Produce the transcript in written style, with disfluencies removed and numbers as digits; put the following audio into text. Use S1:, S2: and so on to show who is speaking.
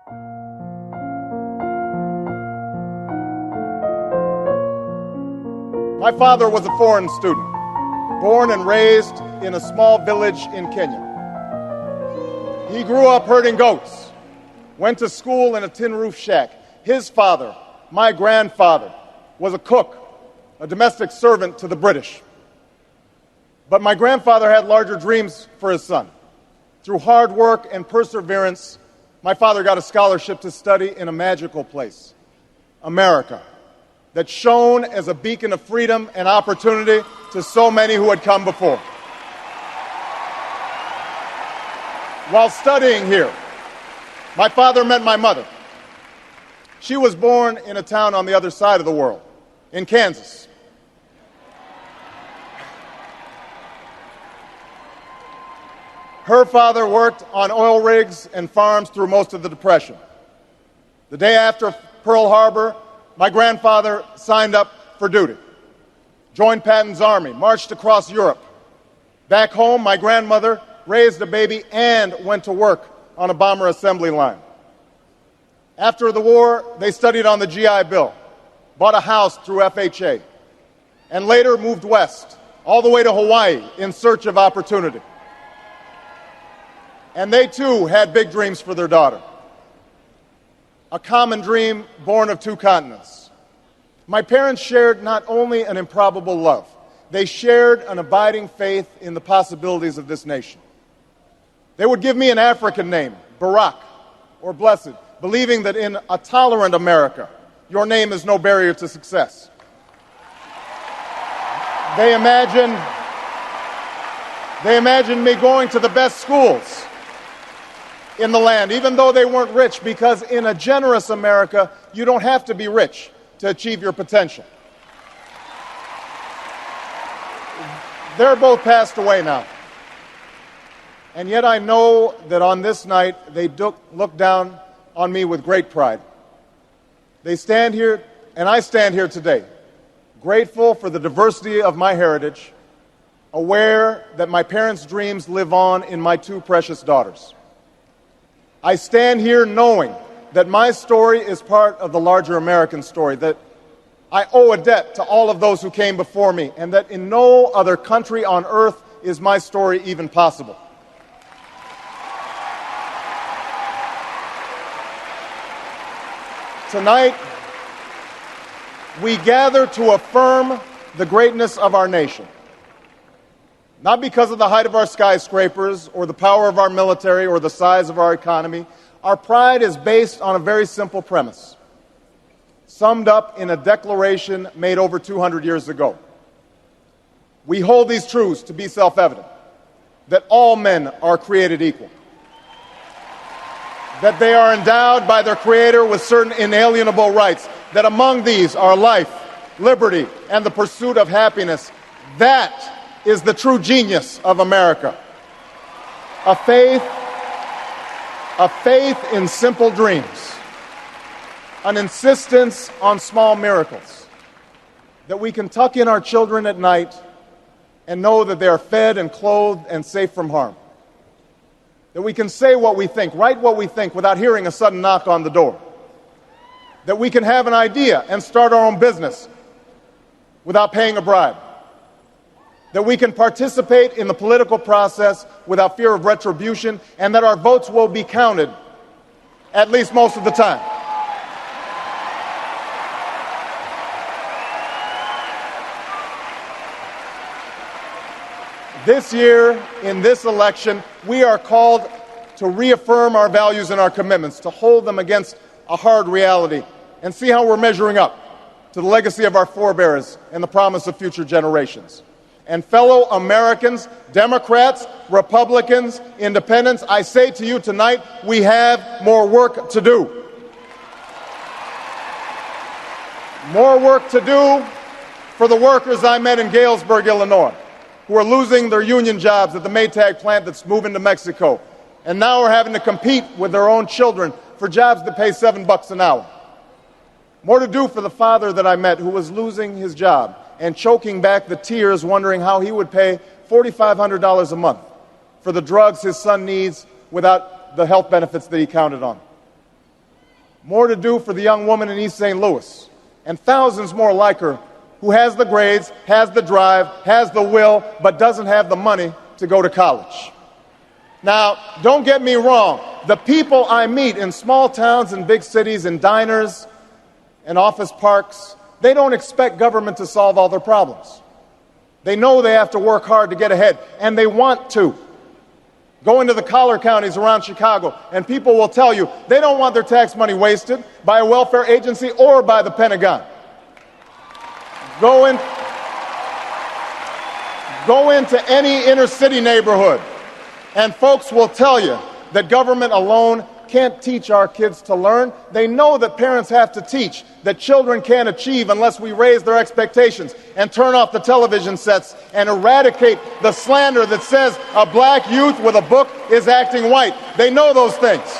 S1: My father was a foreign student, born and raised in a small village in Kenya. He grew up herding goats, went to school in a tin roof shack. His father, my grandfather, was a cook, a domestic servant to the British. But my grandfather had larger dreams for his son. Through hard work and perseverance, my father got a scholarship to study in a magical place, America, that shone as a beacon of freedom and opportunity to so many who had come before. While studying here, my father met my mother. She was born in a town on the other side of the world, in Kansas. Her father worked on oil rigs and farms through most of the Depression. The day after Pearl Harbor, my grandfather signed up for duty, joined Patton's army, marched across Europe. Back home, my grandmother raised a baby and went to work on a bomber assembly line. After the war, they studied on the GI Bill, bought a house through FHA, and later moved west, all the way to Hawaii in search of opportunity. And they too had big dreams for their daughter. A common dream born of two continents. My parents shared not only an improbable love, they shared an abiding faith in the possibilities of this nation. They would give me an African name, Barak, or Blessed, believing that in a tolerant America, your name is no barrier to success. They imagined me going to the best schools in the land, even though they weren't rich, because in a generous America, you don't have to be rich to achieve your potential. They're both passed away now. And yet I know that on this night, they look down on me with great pride. They stand here, and I stand here today, grateful for the diversity of my heritage, aware that my parents' dreams live on in my two precious daughters. I stand here knowing that my story is part of the larger American story, that I owe a debt to all of those who came before me, and that in no other country on earth is my story even possible. Tonight, we gather to affirm the greatness of our nation. Not because of the height of our skyscrapers, or the power of our military, or the size of our economy. Our pride is based on a very simple premise, summed up in a declaration made over 200 years ago. We hold these truths to be self-evident, that all men are created equal, that they are endowed by their Creator with certain inalienable rights, that among these are life, liberty, and the pursuit of happiness. That is the true genius of America. A faith in simple dreams, an insistence on small miracles, that we can tuck in our children at night and know that they are fed and clothed and safe from harm, that we can say what we think, write what we think without hearing a sudden knock on the door, that we can have an idea and start our own business without paying a bribe, that we can participate in the political process without fear of retribution, and that our votes will be counted, at least most of the time. This year, in this election, we are called to reaffirm our values and our commitments, to hold them against a hard reality, and see how we're measuring up to the legacy of our forebears and the promise of future generations. And fellow Americans, Democrats, Republicans, Independents, I say to you tonight, we have more work to do. More work to do for the workers I met in Galesburg, Illinois, who are losing their union jobs at the Maytag plant that's moving to Mexico, and now are having to compete with their own children for jobs that pay $7 an hour. More to do for the father that I met who was losing his job and choking back the tears, wondering how he would pay $4,500 a month for the drugs his son needs without the health benefits that he counted on. more to do for the young woman in East St. Louis, and thousands more like her who has the grades, has the drive, has the will, but doesn't have the money to go to college. Now, don't get me wrong. The people I meet in small towns and big cities, in diners and office parks, they don't expect government to solve all their problems. They know they have to work hard to get ahead, and they want to. Go into the collar counties around Chicago, and people will tell you they don't want their tax money wasted by a welfare agency or by the Pentagon. Go into any inner city neighborhood, and folks will tell you that government alone can't teach our kids to learn. They know that parents have to teach, that children can't achieve unless we raise their expectations and turn off the television sets and eradicate the slander that says a black youth with a book is acting white. They know those things.